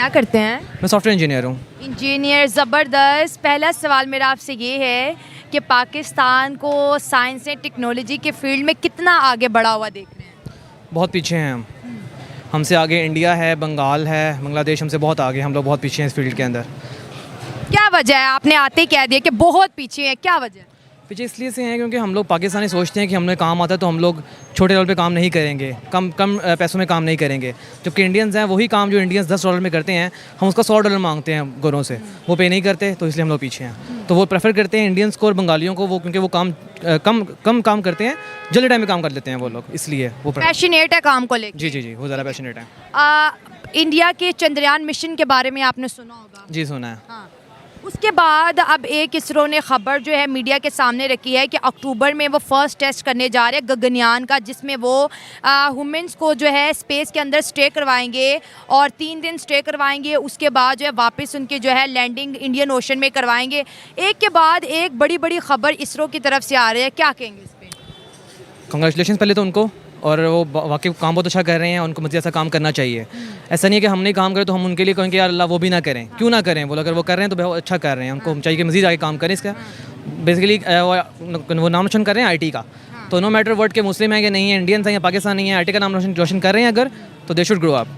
क्या करते हैं? मैं सॉफ्टवेयर इंजीनियर हूँ। इंजीनियर, ज़बरदस्त। पहला सवाल मेरा आपसे ये है कि पाकिस्तान को साइंस एंड टेक्नोलॉजी के फील्ड में कितना आगे बढ़ा हुआ देख रहे हैं? बहुत पीछे हैं हम। हमसे आगे इंडिया है, बंगाल है, बांग्लादेश हमसे बहुत आगे। हम लोग बहुत पीछे हैं इस फील्ड के अंदर। क्या वजह है? आपने आते ही कह दिया कि बहुत पीछे है, क्या वजह है? पीछे इसलिए से हैं क्योंकि हम लोग पाकिस्तानी सोचते हैं कि हमें काम आता है तो हम लोग छोटे लेवल पे काम नहीं करेंगे, कम कम पैसों में काम नहीं करेंगे। जबकि इंडियंस हैं वही काम जो इंडियंस $10 में करते हैं, हम उसका $100 मांगते हैं गोरों से, वो पे नहीं करते, तो इसलिए हम लोग पीछे हैं। तो वो प्रेफर करते हैं इंडियंस को और बंगालियों को, वो क्योंकि वो काम कम काम करते हैं, जल्दी टाइम में काम कर लेते हैं वो लोग, इसलिए वो पैशनेट है काम को लेकर। जी जी जी, वो ज़्यादा पैशनेट है। इंडिया के चंद्रयान मिशन के बारे में आपने सुना होगा। जी सुना है। हाँ। उसके बाद अब एक इसरो ने खबर जो है मीडिया के सामने रखी है कि अक्टूबर में वो फर्स्ट टेस्ट करने जा रहे हैं गगनयान का, जिसमें वो ह्यूमंस को जो है स्पेस के अंदर स्टे करवाएंगे और 3 दिन स्टे करवाएंगे। उसके बाद जो है वापस उनकी जो है लैंडिंग इंडियन ओशन में करवाएंगे। एक के बाद एक बड़ी बड़ी खबर इसरो की तरफ से आ रही है, क्या कहेंगे इस पर? कंग्रेचुलेशन पहले तो उनको, और वो वाकई काम बहुत अच्छा कर रहे हैं, उनको मज़ीद ऐसा काम करना चाहिए। ऐसा नहीं है कि हम नहीं काम करें तो हम उनके लिए कहेंगे यार अल्लाह वो भी ना करें, क्यों ना करें। वो अगर वो कर रहे हैं तो बहुत अच्छा कर रहे हैं, उनको चाहिए कि मज़ीद आगे काम करें। इसका बेसिकली वो नाम रोशन कर रहे हैं आईटी का, तो नो मैटर वर्ड के मुस्लिम है कि नहीं है, इंडियंस हैं या पाकिस्तानी है, आईटी का नाम रोशन कर रहे हैं अगर, तो they should grow up.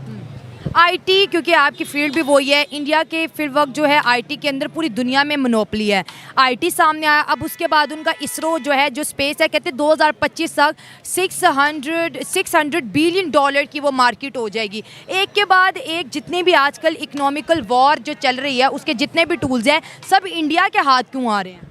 IT, क्योंकि आपकी फील्ड भी वही है, इंडिया के फील्ड वर्क जो है आईटी के अंदर पूरी दुनिया में मोनोपोली है। आईटी सामने आया, अब उसके बाद उनका इसरो जो है जो स्पेस है, कहते हैं 2025 तक 600 बिलियन डॉलर की वो मार्केट हो जाएगी। एक के बाद एक जितने भी आजकल इकोनॉमिकल वॉर जो चल रही है उसके जितने भी टूल्स हैं सब इंडिया के हाथ क्यों आ रहे हैं?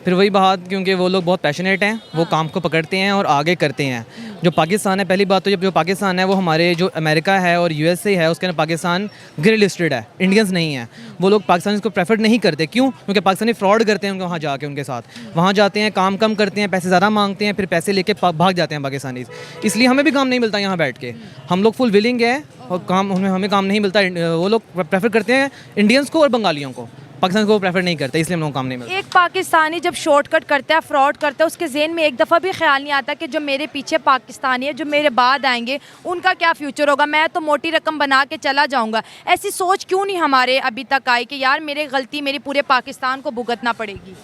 फिर वही बात, क्योंकि वो लोग बहुत पैशनेट हैं, वो काम को पकड़ते हैं और आगे करते हैं। जो पाकिस्तान है, पहली बात तो जब जो पाकिस्तान है वो हमारे जो अमेरिका है और यूएसए है उसके अंदर पाकिस्तान ग्रे लिस्टेड है, इंडियंस नहीं है। वो लोग पाकिस्तानी को प्रेफर नहीं करते, क्यों? क्योंकि पाकिस्तानी फ्रॉड करते हैं उनको वहाँ जाके, उनके साथ वहाँ जाते हैं, काम कम करते हैं, पैसे ज़्यादा मांगते हैं, फिर पैसे लेके भाग जाते हैं पाकिस्तानी। इसलिए हमें भी काम नहीं मिलता यहाँ बैठ के। हम लोग फुल विलिंग है और काम हमें काम नहीं मिलता। वो लोग प्रेफर करते हैं इंडियंस को और बंगालियों को, पाकिस्तान को प्रेफर नहीं करते, इसलिए हम लोग काम नहीं मिलता। एक पाकिस्तानी जब शॉर्टकट करता है, फ्रॉड करता है, उसके ज़हन में एक दफ़ा भी ख्याल नहीं आता कि जो मेरे पीछे पाकिस्तानी है, जो मेरे बाद आएंगे, उनका क्या फ्यूचर होगा, मैं तो मोटी रकम बना के चला जाऊंगा। ऐसी सोच क्यों नहीं हमारे अभी तक आई कि यार मेरी गलती मेरी पूरे पाकिस्तान को भुगतना पड़ेगी?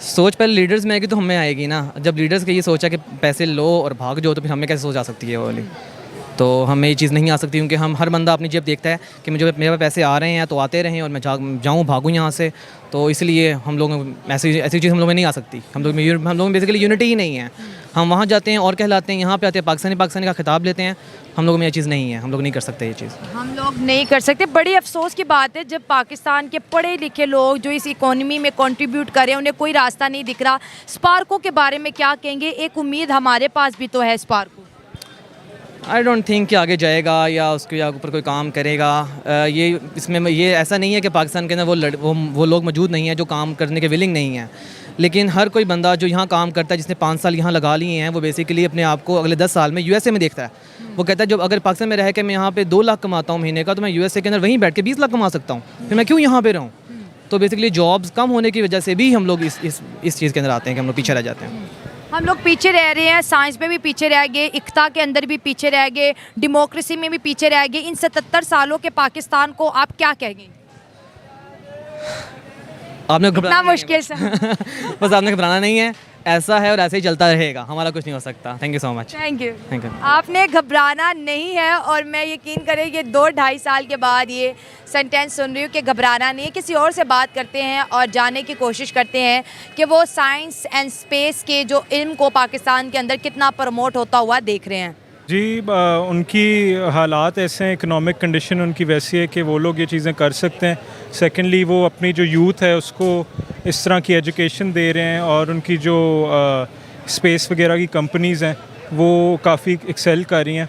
सोच पहले लीडर्स में आएगी तो हमें आएगी ना। जब लीडर्स की ये सोचा कि पैसे लो और भाग जाओ, तो फिर हमें कैसे सोच आ सकती है वो वाली? तो हमें ये चीज़ नहीं आ सकती, क्योंकि हम हर बंदा अपनी जेब देखता है कि मुझे मेरे पास पैसे आ रहे हैं तो आते रहें और मैं जाऊँ भागूँ यहाँ से। तो इसलिए हम लोग ऐसी चीज़ हम लोग में नहीं आ सकती। हम लोग में बेसिकली यूनिटी ही नहीं है। हम वहाँ जाते हैं और कहलाते हैं, यहाँ पे आते हैं पाकिस्तानी का खिताब लेते हैं। हम लोगों में ये चीज़ नहीं है, हम लोग नहीं कर सकते ये चीज़। हम लोग नहीं कर सकते। बड़ी अफसोस की बात है जब पाकिस्तान के पढ़े लिखे लोग जो इस इकोनॉमी में कंट्रीब्यूट करें उन्हें कोई रास्ता नहीं दिख रहा। स्पार्को के बारे में क्या कहेंगे? एक उम्मीद हमारे पास भी तो है स्पार्को। आई डोंट थिंक कि आगे जाएगा या उसके ऊपर कोई काम करेगा। ये इसमें ये ऐसा नहीं है कि पाकिस्तान के अंदर वो लोग मौजूद नहीं हैं जो काम करने के विलिंग नहीं हैं, लेकिन हर कोई बंदा जो यहाँ काम करता है, जिसने 5 साल यहाँ लगा लिए हैं, वो बेसिकली अपने आप को अगले 10 साल में यूएसए में देखता है। वो कहता है जब अगर पाकिस्तान में रह के मैं यहाँ पे 2 लाख कमाता हूँ महीने का, तो मैं यूएसए के अंदर वहीं बैठ के 20 लाख कमा सकता हूँ, फिर मैं क्यों यहाँ पे रहूँ? तो बेसिकली जॉब्स कम होने की वजह से भी हम लोग इस चीज़ के अंदर आते हैं कि हम लोग पीछे रह जाते हैं। हम लोग पीछे रह रहे हैं, साइंस में भी पीछे रह गए, इख्ता के अंदर भी पीछे रह गए, डेमोक्रेसी में भी पीछे रह गए। इन 77 सालों के पाकिस्तान को आप क्या कहेंगे? आपने इतना मुश्किल से बस आपने घबराना नहीं है, ऐसा है और ऐसे ही चलता रहेगा, हमारा कुछ नहीं हो सकता। Thank you so much. Thank you. Thank you. आपने घबराना नहीं है, और मैं यकीन करें कि 2-2.5 साल के बाद ये सेंटेंस सुन रही हूँ कि घबराना नहीं है। किसी और से बात करते हैं और जानने की कोशिश करते हैं कि वो साइंस एंड स्पेस के जो इल्म को पाकिस्तान के अंदर कितना प्रमोट होता हुआ देख रहे हैं। जी, उनकी हालात ऐसे हैं, इकोनॉमिक कंडीशन उनकी वैसी है कि वो लोग ये चीज़ें कर सकते हैं। सेकेंडली वो अपनी जो यूथ है उसको इस तरह की एजुकेशन दे रहे हैं, और उनकी जो स्पेस वगैरह की कंपनीज़ हैं वो काफ़ी एक्सेल कर रही हैं।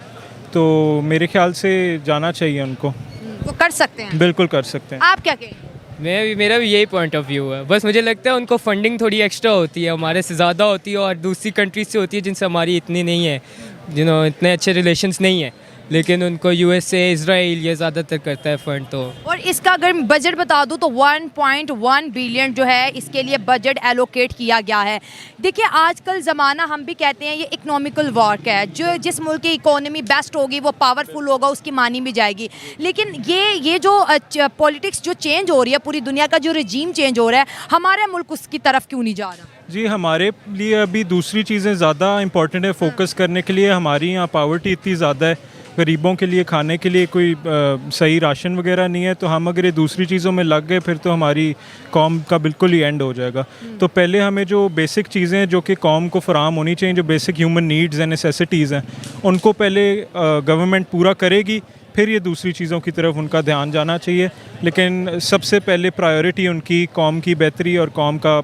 तो मेरे ख्याल से जाना चाहिए उनको। वो कर सकते हैं, बिल्कुल कर सकते हैं। आप क्या कहें? मेरा भी यही पॉइंट ऑफ व्यू है। बस मुझे लगता है उनको फंडिंग थोड़ी एक्स्ट्रा होती है, हमारे से ज़्यादा होती है, और दूसरी कंट्रीज से होती है जिनसे हमारी इतनी नहीं है, इतने अच्छे रिलेशंस नहीं है। लेकिन उनको USA, इसराइल ये ज़्यादातर करता है फ़ंड। तो और इसका अगर बजट बता दूं तो 1.1 बिलियन जो है इसके लिए बजट एलोकेट किया गया है। देखिए आजकल ज़माना हम भी कहते हैं ये इकोनॉमिकल वर्क है, जो जिस मुल्क की इकोनॉमी बेस्ट होगी वो पावरफुल होगा, उसकी मानी भी जाएगी। लेकिन ये जो पॉलिटिक्स जो चेंज हो रही है, पूरी दुनिया का जो रजीम चेंज हो रहा है, हमारा मुल्क उसकी तरफ क्यों नहीं जा रहा? जी, हमारे लिए अभी दूसरी चीज़ें ज़्यादा इंपॉर्टेंट है फोकस करने के लिए। हमारी यहाँ पावर्टी इतनी ज़्यादा है, गरीबों के लिए खाने के लिए कोई सही राशन वगैरह नहीं है। तो हम अगर ये दूसरी चीज़ों में लग गए फिर तो हमारी कौम का बिल्कुल ही एंड हो जाएगा। तो पहले हमें जो बेसिक चीज़ें जो कि कौम को फराहम होनी चाहिए, जो basic human needs and necessities हैं, उनको पहले गवर्नमेंट पूरा करेगी, फिर ये दूसरी चीज़ों की तरफ उनका ध्यान जाना चाहिए। लेकिन सबसे पहले प्रायोरिटी उनकी कौम की बेहतरी और कौम का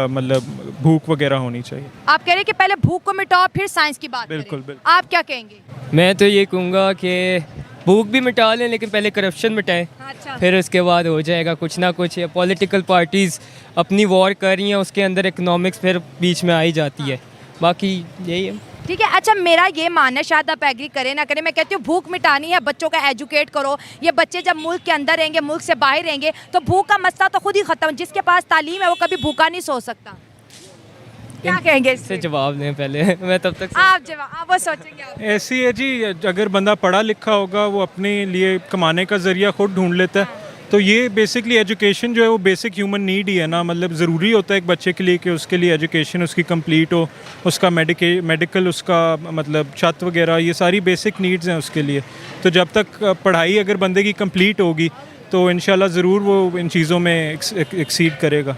मतलब भूख वगैरह होनी चाहिए। आप कह रहे हैं कि पहले भूख को मिटाओ फिर साइंस की बात बिल्कुल, करें। बिल्कुल। आप क्या कहेंगे? मैं तो ये कहूँगा कि भूख भी मिटा लें, लेकिन पहले करप्शन मिटाएं, अच्छा। फिर उसके बाद हो जाएगा कुछ ना कुछ। पॉलिटिकल पार्टीज़ अपनी वॉर कर रही हैं, उसके अंदर इकनॉमिक्स फिर बीच में आई जाती है। बाकी यही है। ठीक है। अच्छा, मेरा ये मानना है, शायद आप एग्री करें ना करें, मैं कहती हूँ भूख मिटानी है, बच्चों का एजुकेट करो। ये बच्चे जब मुल्क के अंदर रहेंगे, मुल्क से बाहर रहेंगे, तो भूख का मसला तो खुद ही ख़त्म। जिसके पास तालीम है वो कभी भूखा नहीं सो सकता। क्या कहेंगे इससे इससे? जवाब दें पहले मैं तब तक आप जवाब, आप वो सोचेंगे आप। ऐसी है जी, अगर बंदा पढ़ा लिखा होगा वो अपने लिए कमाने का ज़रिया खुद ढूंढ लेता है। तो ये बेसिकली एजुकेशन जो है वो बेसिक ह्यूमन नीड ही है ना। मतलब ज़रूरी होता है एक बच्चे के लिए कि उसके लिए एजुकेशन उसकी कंप्लीट हो, उसका मेडिकल उसका मतलब छत वगैरह, ये सारी बेसिक नीड्स हैं उसके लिए। तो जब तक पढ़ाई अगर बंदे की कंप्लीट होगी तो इंशाल्लाह ज़रूर वो इन चीज़ों में एक्सीड करेगा।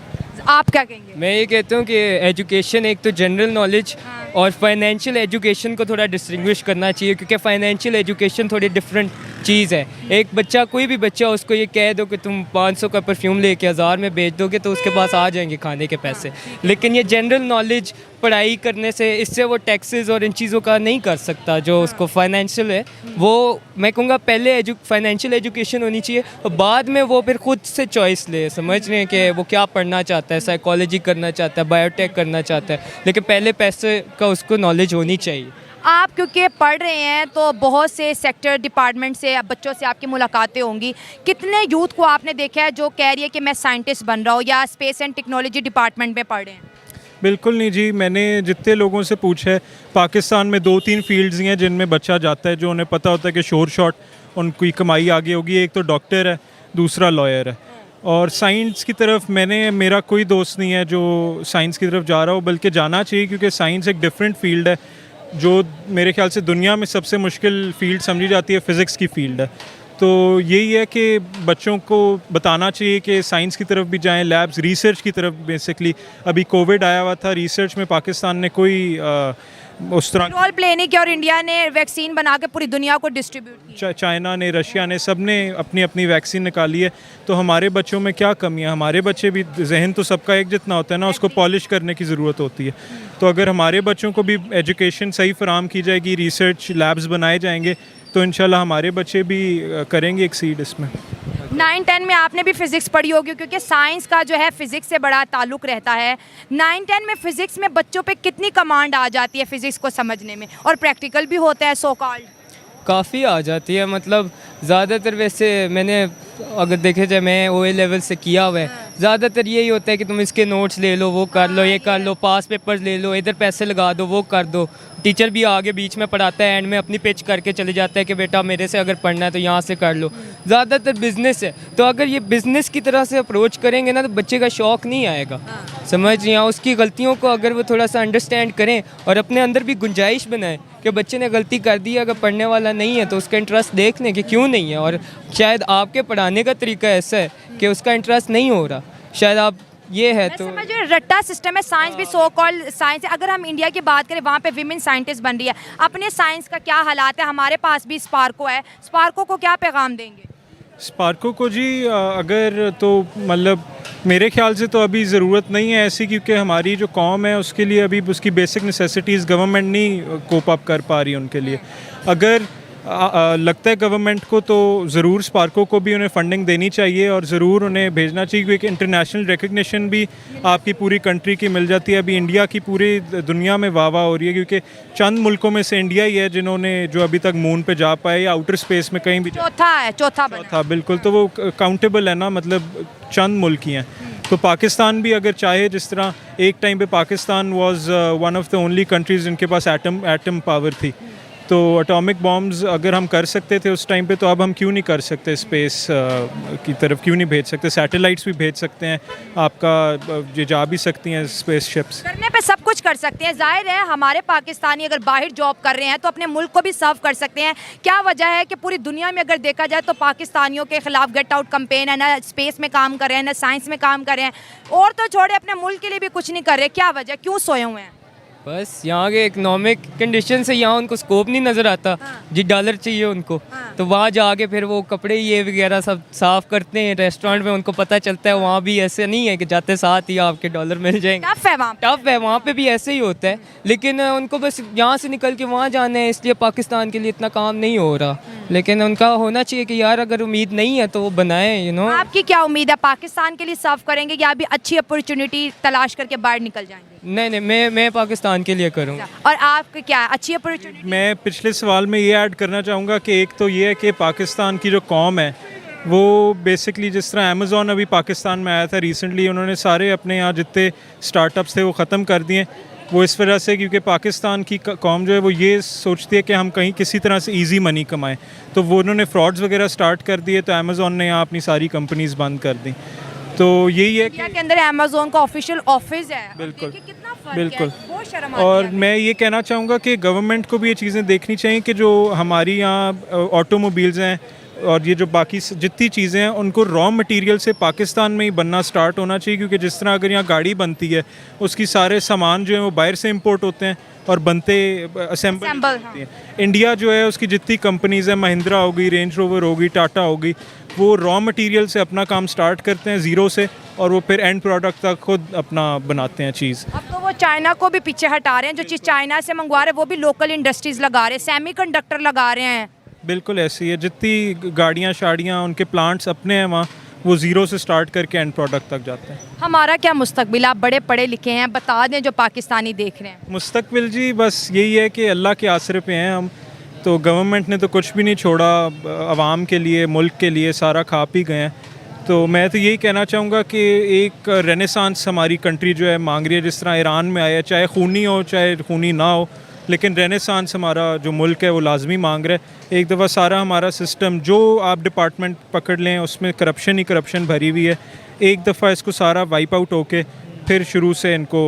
आप क्या कहेंगे? मैं ये कहता हूँ कि एजुकेशन एक तो जनरल नॉलेज और फाइनेंशियल एजुकेशन को थोड़ा डिस्टिंग्विश करना चाहिए, क्योंकि फाइनेंशियल एजुकेशन थोड़ी डिफरेंट चीज़ है। एक बच्चा, कोई भी बच्चा, उसको ये कह दो कि तुम 500 का परफ्यूम लेके 1000 में बेच दोगे तो उसके पास आ जाएंगे खाने के पैसे। लेकिन ये जनरल नॉलेज पढ़ाई करने से, इससे वो टैक्सेस और इन चीज़ों का नहीं कर सकता जो उसको फाइनेंशियल है। वो मैं कहूँगा पहले फाइनेंशियल एजुकेशन होनी चाहिए और बाद में वो फिर खुद से चॉइस ले, समझ रहे हैं कि वो क्या पढ़ना चाहता है, साइकोलॉजी करना चाहता है, बायोटेक करना चाहता है, लेकिन पहले पैसे का उसको नॉलेज होनी चाहिए। आप क्योंकि पढ़ रहे हैं तो बहुत से सेक्टर डिपार्टमेंट से बच्चों से आपकी मुलाकातें होंगी। कितने यूथ को आपने देखा है जो कह रही है कि मैं साइंटिस्ट बन रहा हूँ या स्पेस एंड टेक्नोलॉजी डिपार्टमेंट में पढ़ रहे हैं? बिल्कुल नहीं जी, मैंने जितने लोगों से पूछा है, पाकिस्तान में 2-3 फील्ड्स हैं जिनमें बच्चा जाता है, जो उन्हें पता होता है कि शोर शॉट उनकी कमाई आगे होगी। एक तो डॉक्टर है, दूसरा लॉयर है। और साइंस की तरफ मेरा कोई दोस्त नहीं है जो साइंस की तरफ जा रहा हो, बल्कि जाना चाहिए, क्योंकि साइंस एक डिफरेंट फील्ड है जो मेरे ख्याल से दुनिया में सबसे मुश्किल फील्ड समझी जाती है, फ़िज़िक्स की फील्ड है। तो यही है कि बच्चों को बताना चाहिए कि साइंस की तरफ भी जाएं, लैब्स, रिसर्च की तरफ। बेसिकली अभी कोविड आया हुआ था, रिसर्च में पाकिस्तान ने कोई उस तरह रोल प्ले नहीं किया और इंडिया ने वैक्सीन बना के पूरी दुनिया को डिस्ट्रीब्यूट किया। चाइना ने, रशिया ने, सब ने अपनी अपनी वैक्सीन निकाली है। तो हमारे बच्चों में क्या कमी है? हमारे बच्चे भी, जहन तो सबका एक जितना होता है ना, उसको पॉलिश करने की ज़रूरत होती है। तो अगर हमारे बच्चों को भी एजुकेशन सही फराम की जाएगी, रिसर्च लैब्स बनाए जाएंगे, तो इंशाल्लाह हमारे बच्चे भी करेंगे एक्सीड इसमें। 9-10 में आपने भी फिज़िक्स पढ़ी होगी, क्योंकि साइंस का जो है फ़िज़िक्स से बड़ा ताल्लुक़ रहता है। 9-10 में फ़िज़िक्स में बच्चों पे कितनी कमांड आ जाती है फ़िज़िक्स को समझने में? और प्रैक्टिकल भी होता है सो कॉल्ड? काफ़ी आ जाती है। मतलब ज़्यादातर, वैसे मैंने अगर देखे जाए, मैं OA लेवल से किया हुआ है, ज़्यादातर यही होता है कि तुम इसके नोट्स ले लो, वो कर लो, ये कर लो, पास पेपर्स ले लो, इधर पैसे लगा दो, वो कर दो। टीचर भी आगे बीच में पढ़ाता है, एंड में अपनी पिच करके चले जाता है कि बेटा मेरे से अगर पढ़ना है तो यहाँ से कर लो। ज़्यादातर बिज़नेस है, तो अगर ये बिज़नेस की तरह से अप्रोच करेंगे ना तो बच्चे का शौक़ नहीं आएगा, समझ रही हैं। उसकी गलतियों को अगर वो थोड़ा सा अंडरस्टैंड करें और अपने अंदर भी गुंजाइश बनाएं कि बच्चे ने गलती कर दी है, अगर पढ़ने वाला नहीं है तो उसका इंटरेस्ट देख लें कि क्यों नहीं है। और शायद आपके पढ़ाने का तरीका ऐसा है कि उसका इंटरेस्ट नहीं हो रहा, शायद आप ये है तो समझ रहे, रट्टा सिस्टम है। साइंस भी सो कॉल्ड साइंस है। अगर हम इंडिया की बात करें, वहाँ पे विमेन साइंटिस्ट बन रही है। अपने साइंस का क्या हालात है? हमारे पास भी स्पार्को है, स्पार्को को क्या पैगाम देंगे? स्पार्को को जी अगर तो मतलब मेरे ख्याल से तो अभी ज़रूरत नहीं है ऐसी, क्योंकि हमारी जो कौम है उसके लिए अभी उसकी बेसिक नेसेसिटीज़ गवर्नमेंट नहीं कोप अप कर पा रही उनके लिए। अगर लगता है गवर्नमेंट को तो ज़रूर स्पार्को को भी उन्हें फंडिंग देनी चाहिए और ज़रूर उन्हें भेजना चाहिए, क्योंकि इंटरनेशनल रिकग्निशन भी आपकी पूरी कंट्री की मिल जाती है। अभी इंडिया की पूरी दुनिया में वाह वाह हो रही है, क्योंकि चंद मुल्कों में से इंडिया ही है जिन्होंने जो अभी तक मून पे जा पाए या आउटर स्पेस में कहीं भी चौथा बना। था। बिल्कुल, तो वो काउंटेबल है ना, मतलब चंद मुल्क ही हैं। तो पाकिस्तान भी अगर चाहे, जिस तरह एक टाइम पे Pakistan was one of the only countries जिनके पास एटम पावर थी, तो एटॉमिक बॉम्ब्स अगर हम कर सकते थे उस टाइम पे, तो अब हम क्यों नहीं कर सकते? स्पेस की तरफ क्यों नहीं भेज सकते? सैटेलाइट्स भी भेज सकते हैं, आपका ये जा भी सकती हैं स्पेस शिप्स। करने पे सब कुछ कर सकते हैं। जाहिर है हमारे पाकिस्तानी अगर बाहर जॉब कर रहे हैं तो अपने मुल्क को भी सर्व कर सकते हैं। क्या वजह है कि पूरी दुनिया में अगर देखा जाए तो पाकिस्तानियों के खिलाफ गेट आउट कैंपेन है, ना स्पेस में काम कर रहे हैं, ना साइंस में काम कर रहे हैं, और तो छोड़े अपने मुल्क के लिए भी कुछ नहीं कर रहे। क्या वजह, क्यों सोए हुए हैं? बस यहाँ के इकोनॉमिक कंडीशन से यहाँ उनको स्कोप नहीं नज़र आता। जी डॉलर चाहिए उनको, तो वहाँ जाके फिर वो कपड़े ये वगैरह सब साफ़ करते हैं रेस्टोरेंट में। उनको पता चलता है वहाँ भी ऐसे नहीं है कि जाते साथ ही आपके डॉलर मिल जाएंगे। टफ है वहाँ पे भी ऐसे ही होता है, लेकिन उनको बस यहाँ से निकल के वहाँ जाना है, इसलिए पाकिस्तान के लिए इतना काम नहीं हो रहा। लेकिन उनका होना चाहिए कि यार अगर उम्मीद नहीं है तो वो बनाएं, यू नो। आपकी क्या उम्मीद है, पाकिस्तान के लिए सर्व करेंगे या अभी अच्छी अपॉर्चुनिटी तलाश करके बाहर निकल जाएंगे? नहीं, मैं पाकिस्तान के लिए करूँगा। और आपकी क्या अच्छी अपॉर्चुनिटी? मैं पिछले सवाल में ये ऐड करना चाहूँगा कि एक तो ये है कि पाकिस्तान की जो कौम है वो बेसिकली, जिस तरह अमेज़ॉन अभी पाकिस्तान में आया था रिसेंटली, उन्होंने सारे अपने यहाँ जितने स्टार्टअप्स थे वो ख़त्म कर दिए। वो इस वजह से क्योंकि पाकिस्तान की कौम जो है वो ये सोचती है कि हम कहीं किसी तरह से इजी मनी कमाएं, तो वो उन्होंने फ्रॉड्स वगैरह स्टार्ट कर दिए, तो अमेज़ॉन ने यहाँ अपनी सारी कंपनीज बंद कर दी। तो यही है इंडिया के अंदर अमेज़ॉन का ऑफिशल ऑफिस है। बिल्कुल, कितना फर्क बिल्कुल। है, बहुत शर्म आती और है। मैं ये कहना चाहूँगा कि गवर्नमेंट को भी ये चीज़ें देखनी चाहिए कि जो हमारी यहाँ ऑटोमोबाइल्स हैं और ये जो बाकी जितनी चीज़ें हैं उनको रॉ मटेरियल से पाकिस्तान में ही बनना स्टार्ट होना चाहिए, क्योंकि जिस तरह अगर यहाँ गाड़ी बनती है उसकी सारे सामान जो है वो बाहर से इंपोर्ट होते हैं और बनते असेंबल होती हैं। इंडिया जो है उसकी जितनी कंपनीज़ हैं, महिंद्रा होगी, रेंज रोवर होगी, टाटा होगी, वो रॉ मटेरियल से अपना काम स्टार्ट करते हैं ज़ीरो से, और वो फिर एंड प्रोडक्ट तक खुद अपना बनाते हैं चीज़। अब तो वो चाइना को भी पीछे हटा रहे हैं, जो चीज़ चाइना से मंगवा रहे हैं वो भी लोकल इंडस्ट्रीज लगा रहे हैं, सेमीकंडक्टर लगा रहे हैं। बिल्कुल ऐसी है, जितनी गाड़ियाँ शाड़ियाँ उनके प्लांट्स अपने हैं वहाँ, वो ज़ीरो से स्टार्ट करके एंड प्रोडक्ट तक जाते हैं। हमारा क्या मुस्तकबिल, आप बड़े पढ़े लिखे हैं, बता दें जो पाकिस्तानी देख रहे हैं। मुस्तकबिल जी बस यही है कि अल्लाह के आसरे पे हैं हम, तो गवर्नमेंट ने तो कुछ भी नहीं छोड़ा आवाम के लिए, मुल्क के लिए, सारा खा पी गए हैं। तो मैं तो यही कहना चाहूँगा कि एक रेनेसांस हमारी कंट्री जो है मांग रही है, जिस तरह ईरान में आया, चाहे खूनी हो चाहे खूनी ना हो, लेकिन रेनेसांस हमारा जो मुल्क है वो लाजमी मांग रहा है। एक दफ़ा सारा हमारा सिस्टम, जो आप डिपार्टमेंट पकड़ लें उसमें करप्शन ही करप्शन भरी हुई है, एक दफ़ा इसको सारा वाइप आउट होके फिर शुरू से इनको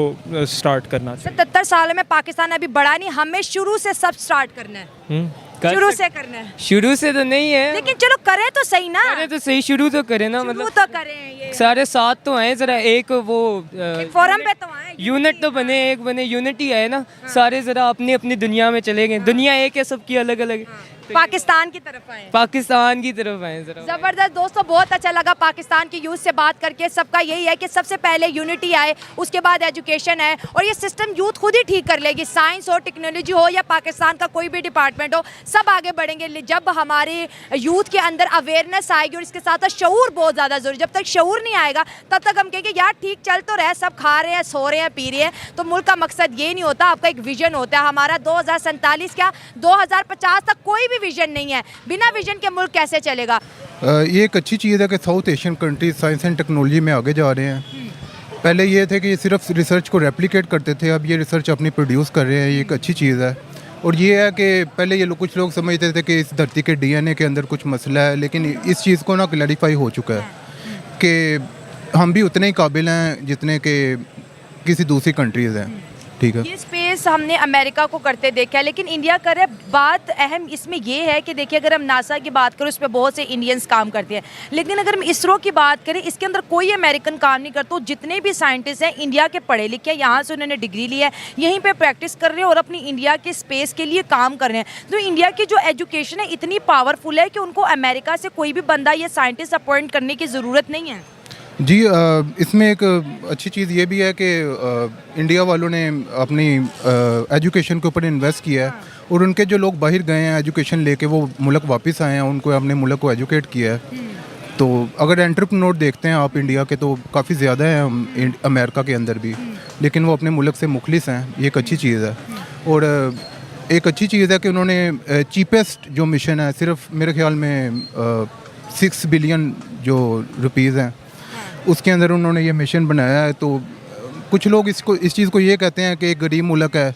स्टार्ट करना चाहिए। 77 साल में पाकिस्तान अभी बढ़ा नहीं, हमें शुरू से सब स्टार्ट करना है, शुरू से करना है। शुरू से तो नहीं है, लेकिन चलो करें तो सही ना, करें तो सही, शुरू तो करें ना, शुरू मतलब तो करें। ये सारे साथ तो आए, जरा एक वो फोरम पे तो आए, यूनिट तो बने, एक बने, यूनिटी है ना। सारे जरा अपनी अपनी दुनिया में चले गए, दुनिया एक है, सबकी अलग अलग है। पाकिस्तान की तरफ आए, पाकिस्तान की तरफ आए जरा। जबरदस्त दोस्तों, बहुत अच्छा लगा पाकिस्तान की यूथ से बात करके। सबका यही है कि सबसे पहले यूनिटी आए, उसके बाद एजुकेशन है, और ये सिस्टम यूथ खुद ही ठीक कर लेगी। साइंस हो, टेक्नोलॉजी हो, या पाकिस्तान का कोई भी डिपार्टमेंट हो, सब आगे बढ़ेंगे जब हमारे यूथ के अंदर अवेयरनेस आएगी, और इसके साथ शऊर बहुत ज़्यादा जरूरी। जब तक शऊर नहीं आएगा तब तक हम कहेंगे यार ठीक चल तो रहे, सब खा रहे हैं, सो रहे हैं, पी रहे हैं। तो मुल्क का मकसद ये नहीं होता, आपका एक विजन होता है। हमारा 2047 क्या 2050 तक कोई भी विजन नहीं है। बिना विजन के मुल्क कैसे चलेगा? ये एक अच्छी चीज़ है कि south Asian countries science and technology में आगे जा रहे हैं। पहले ये थे कि ये सिर्फ रिसर्च को रेप्लिकेट करते थे, अब ये रिसर्च अपनी प्रोड्यूस कर रहे हैं, ये एक अच्छी चीज़ है। और ये है कि पहले ये कुछ लोग समझते थे कि इस धरती के डीएनए के अंदर कुछ मसला है, लेकिन इस चीज़ को ना क्लैरिफाई हो चुका है कि हम भी उतने ही काबिल हैं जितने कि किसी दूसरी कंट्रीज़ हैं। ठीक है, ये स्पेस हमने अमेरिका को करते देखा है, लेकिन इंडिया कर रहा है। बात अहम इसमें ये है कि देखिए, अगर हम नासा की बात करें उस पर बहुत से इंडियंस काम करते हैं, लेकिन अगर हम इसरो की बात करें, इसके अंदर कोई अमेरिकन काम नहीं करता। जितने भी साइंटिस्ट हैं इंडिया के पढ़े लिखे हैं, यहाँ से उन्होंने डिग्री ली है, यहीं पे प्रैक्टिस कर रहे हैं और अपनी इंडिया के स्पेस के लिए काम कर रहे हैं। तो इंडिया की जो एजुकेशन है इतनी पावरफुल है कि उनको अमेरिका से कोई भी बंदा या साइंटिस्ट अपॉइंट करने की ज़रूरत नहीं है। जी इसमें एक अच्छी चीज़ ये भी है कि इंडिया वालों ने अपनी एजुकेशन के ऊपर इन्वेस्ट किया है और उनके जो लोग बाहर गए हैं एजुकेशन लेके वो मुल्क वापस आए हैं, उनको अपने मुल्क को एजुकेट किया है। तो अगर एंटरप्रेन्योर देखते हैं आप इंडिया के तो काफ़ी ज़्यादा हैं अमेरिका के अंदर भी, लेकिन वो अपने मुल्क से मुखलिस हैं, ये एक अच्छी चीज़ है। और एक अच्छी चीज़ है कि उन्होंने चीपेस्ट जो मिशन है, सिर्फ मेरे ख्याल में 6 बिलियन जो रुपीज़ हैं उसके अंदर उन्होंने ये मिशन बनाया है। तो कुछ लोग इस चीज़ को ये कहते हैं कि एक गरीब मुल्क है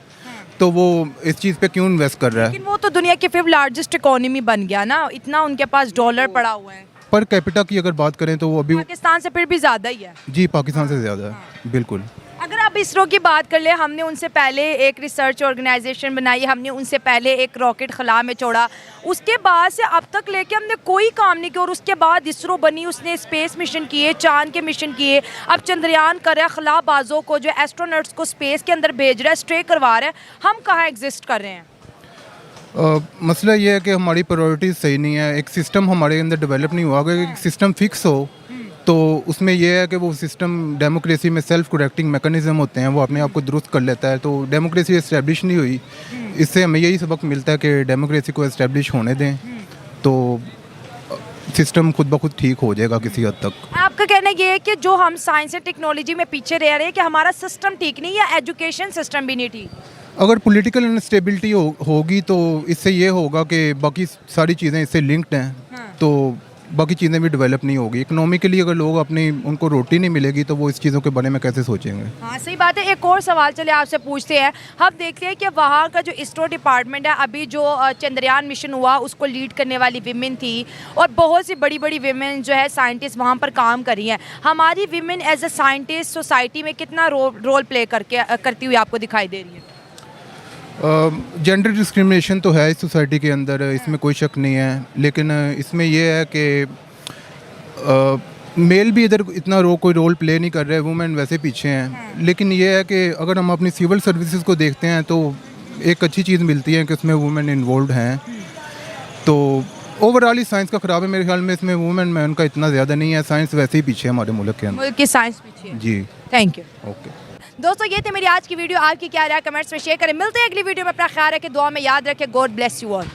तो वो इस चीज़ पे क्यों इन्वेस्ट कर रहा है। लेकिन वो तो दुनिया की 5th लार्जेस्ट इकोनॉमी बन गया ना, इतना उनके पास डॉलर पड़ा हुआ है। पर कैपिटा की अगर बात करें तो वो अभी पाकिस्तान से फिर भी ज़्यादा ही है। जी पाकिस्तान से ज़्यादा है, बिल्कुल। अगर आप इसरो की बात कर ले, हमने उनसे पहले एक रिसर्च ऑर्गेनाइजेशन बनाई, हमने उनसे पहले एक रॉकेट खला में छोड़ा, उसके बाद से अब तक लेके हमने कोई काम नहीं किया। और उसके बाद इसरो बनी, उसने स्पेस मिशन किए, चांद के मिशन किए, अब चंद्रयान कर रहा है, खलाबाजों को जो एस्ट्रोनॉट्स को स्पेस के अंदर भेज रहा है, स्टे करवा रहा है। हम कहाँ एग्जिस्ट कर रहे हैं? मसला ये है कि हमारी प्रायोरिटीज़ सही नहीं है, एक सिस्टम हमारे अंदर डेवलप नहीं हुआ। अगर एक सिस्टम फिक्स हो तो उसमें यह है कि वो सिस्टम डेमोक्रेसी में सेल्फ करेक्टिंग मैकेनिज्म होते हैं, वो अपने आप को दुरुस्त कर लेता है। तो डेमोक्रेसी इस्टेब्लिश नहीं हुई, इससे हमें यही सबक मिलता है कि डेमोक्रेसी को इस्टेब्लिश होने दें तो सिस्टम खुद ब खुद ठीक हो जाएगा किसी हद तक। आपका कहना ये है कि जो हम साइंस एंड टेक्नोलॉजी में पीछे रह रहे हैं कि हमारा सिस्टम ठीक नहीं है, एजुकेशन सिस्टम भी नहीं ठीक? अगर पॉलिटिकल अनस्टेबिलिटी होगी तो इससे ये होगा कि बाकी सारी चीज़ें इससे लिंक्ड हैं, तो बाकी चीज़ें भी डेवलप नहीं होगी। इकोनॉमिकली अगर लोग अपनी उनको रोटी नहीं मिलेगी तो वो इस चीज़ों के बारे में कैसे सोचेंगे। हाँ सही बात है। एक और सवाल चले आपसे पूछते हैं, हम देखते हैं कि वहाँ का जो इसरो डिपार्टमेंट है, अभी जो चंद्रयान मिशन हुआ उसको लीड करने वाली विमेन थी और बहुत सी बड़ी बड़ी विमेन जो है साइंटिस्ट वहाँ पर काम कर रही हैं। हमारी women as a scientist society में कितना रोल प्ले करती हुई आपको दिखाई दे रही है? जेंडर डिस्क्रिमिनेशन तो है इस सोसाइटी के अंदर, इसमें कोई शक नहीं है, लेकिन इसमें यह है कि मेल भी इधर इतना कोई रोल प्ले नहीं कर रहे, वुमेन वैसे पीछे हैं। लेकिन यह है कि अगर हम अपनी सिविल सर्विसेज को देखते हैं तो एक अच्छी चीज़ मिलती है कि उसमें वुमेन इन्वॉल्व हैं। तो ओवरऑल ही साइंस का ख़राब है मेरे ख्याल में, इसमें वुमेन मैन का इतना ज़्यादा नहीं है, साइंस वैसे ही पीछे है हमारे मुल्क के अंदर। मुल्क की साइंस पीछे है। जी थैंक यू। ओके दोस्तों ये थी मेरी आज की वीडियो, आपकी क्या राय कमेंट्स में शेयर करें। मिलते हैं अगली वीडियो में, अपना ख्याल रखें, दुआ में याद रखें। God bless you all.